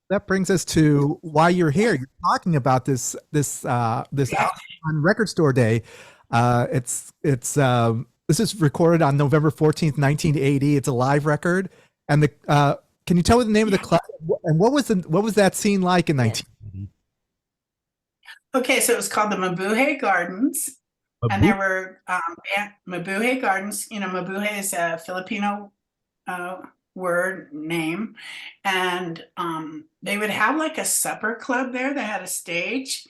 that brings us to why you're here. You're talking about this Yeah. album on Record Store Day. This is recorded on November 14th, 1980. It's a live record. And the can you tell me the name of the Yeah. club and what was that scene like in Yes. 1980? Okay, so it was called the Mabuhay Gardens, and Mabu- there were Mabuhay Gardens. You know, Mabuhay is a Filipino uh, word name, and they would have like a supper club there. They had a stage,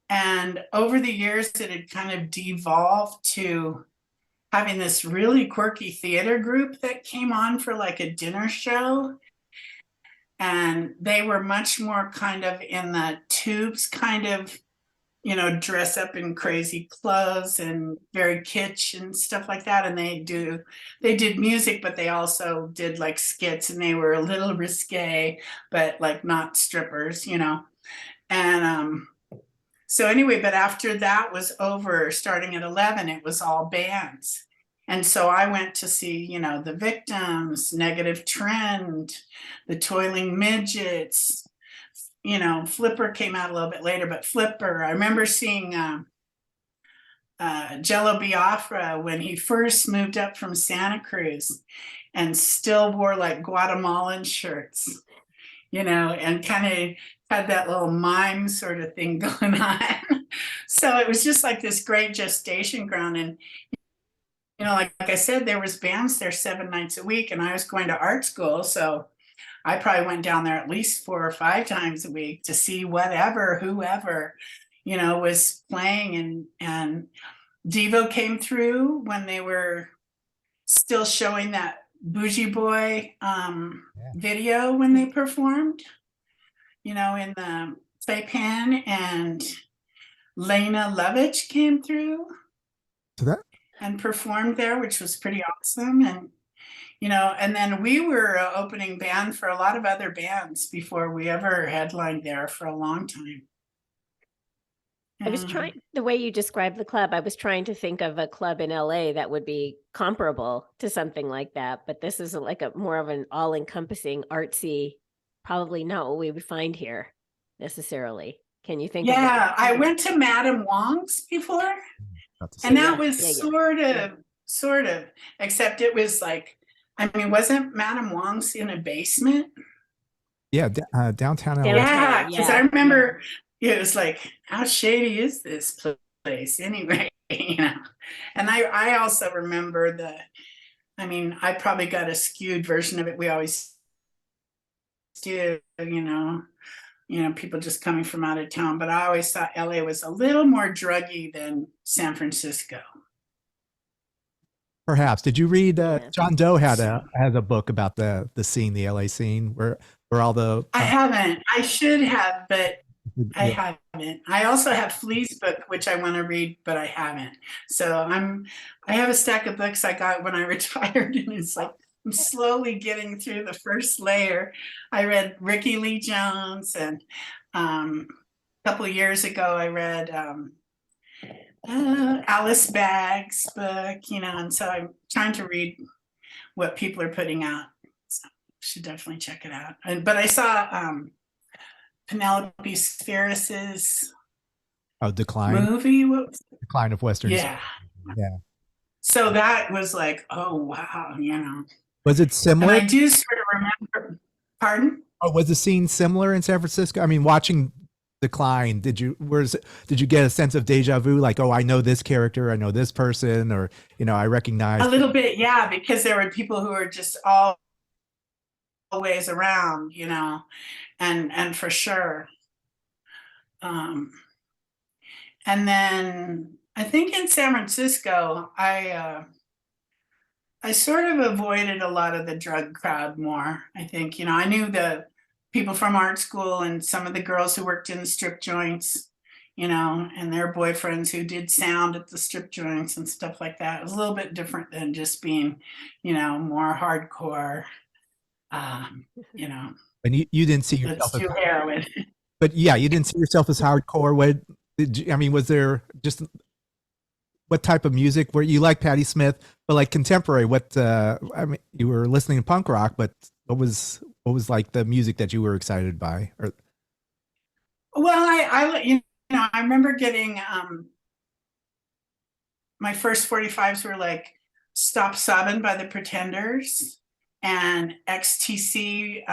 and over the years, it had kind of devolved to having this really quirky theater group that came on for like a dinner show. And they were much more kind of in the tubes kind of, dress up in crazy clothes and very kitsch and stuff like that. And they did music, but they also did like skits, and they were a little risque, but like not strippers. And so anyway, but after that was over, starting at 11, it was all bands. And so I went to see, the Victims, Negative Trend, the Toiling Midgets. Flipper came out a little bit later, but Flipper, I remember seeing Jello Biafra when he first moved up from Santa Cruz and still wore like Guatemalan shirts, and kind of had that little mime sort of thing going on. So it was just like this great gestation ground. And, like I said, there was bands there 7 nights a week, and I was going to art school. So I probably went down there at least 4 or 5 times a week to see whoever, was playing. And Devo came through when they were still showing that Bougie Boy Yeah. video when they performed, in the playpen, and Lena Lovitch came through So that and performed there, which was pretty awesome. And then we were an opening band for a lot of other bands before we ever headlined there for a long time. I was trying, the way you described the club, I was trying to think of a club in LA that would be comparable to something like that. But this is like a more of an all-encompassing, artsy, probably not what we would find here necessarily. Can you think of one? Yeah, I went to Madame Wong's before, not to say. and that Yeah, was yeah, yeah. sort of, except it was like, I mean, wasn't Madame Wong's in a basement? Yeah, downtown LA. Yeah, because I yeah. remember it was like, how shady is this place anyway? And I also remember I mean, I probably got a skewed version of it. We always do, people just coming from out of town. But I always thought LA was a little more druggy than San Francisco. Perhaps. Did you read Yeah. John Doe has a book about the scene, the LA scene where all the I haven't. I should have, but I yeah. haven't. I also have Flea's book, which I want to read, but I haven't. So I have a stack of books I got when I retired, and it's like I'm slowly getting through the first layer. I read Ricky Lee Jones, and a couple of years ago I read Alice Bagg's book, and so I'm trying to read what people are putting out. So should definitely check it out. But I saw Penelope Spheris's Decline movie. What was it? decline of Western. Yeah. Yeah. So that was like, oh wow, Was it And similar? I do sort of remember. Pardon? Oh, was the scene similar in San Francisco? I mean, watching Decline, did you get a sense of deja vu? Like, oh, I know this character, I know this person, or I A recognize. little bit, yeah, because there were people who were just always around, and for sure. Um, and then I think in San Francisco, I sort of avoided a lot of the drug crowd more. I think, I knew the people from art school and some of the girls who worked in the strip joints, and their boyfriends who did sound at the strip joints and stuff like that. It was a little bit different than just being, more hardcore, you know, And you didn't see let's yourself as, do heroin. but yeah, you didn't see yourself as hardcore. I mean, was there just what type of music were you like Patti Smith, but like contemporary? What I mean, you were listening to punk rock, but what was like the music that you were excited by? Or Well, you know, I remember getting my first 45s were like Stop Sobbin' by the Pretenders and XTC,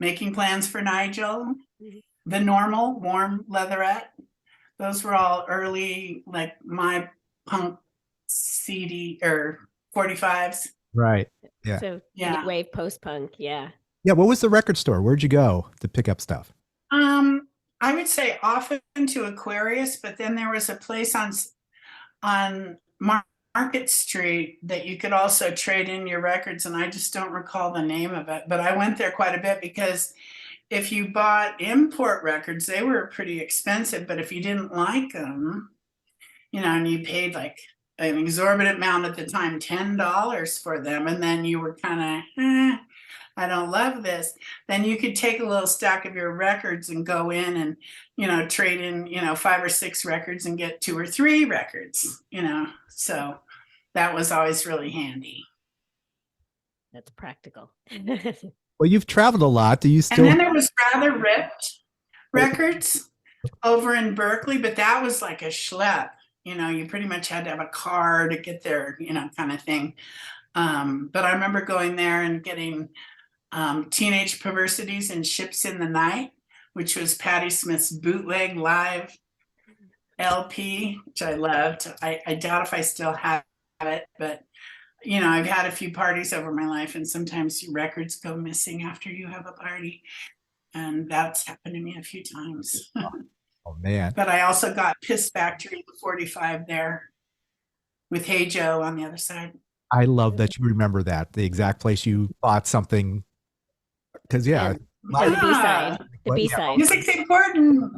Making Plans for Nigel, The Normal, Warm Leatherette. Those were all early, like my punk CD or 45s. right. Yeah. So Yeah. wave post punk. Yeah. Yeah. What was the record store? Where'd you go to pick up stuff? I would say often to Aquarius, but then there was a place on Market Street that you could also trade in your records, and I just don't recall the name of it. But I went there quite a bit because if you bought import records, they were pretty expensive. But if you didn't like them, you know, and you paid like an exorbitant amount at the time, $10 for them, and then you were kind of, I don't love this, then you could take a little stack of your records and go in and, you know, trade in, you know, 5 or 6 records and get 2 or 3 records, you know. So that was always really handy. That's practical. Well, you've traveled a lot. Do you still? And then there was Rather Ripped Records over in Berkeley, but that was like a schlep. You know, you pretty much had to have a car to get there, you know, kind of thing. But I remember going there and getting Teenage Perversities and Ships in the Night, which was Patti Smith's bootleg live LP, which I loved. I doubt if I still have it, but you know, I've had a few parties over my life, and sometimes your records go missing after you have a party, and that's happened to me a few times. Oh man! But I also got Piss Factory 45 there with Hey Joe on the other side. I love that you remember that, the exact place you bought something. Because yeah, And the B-side. The What? B-side. Music's important.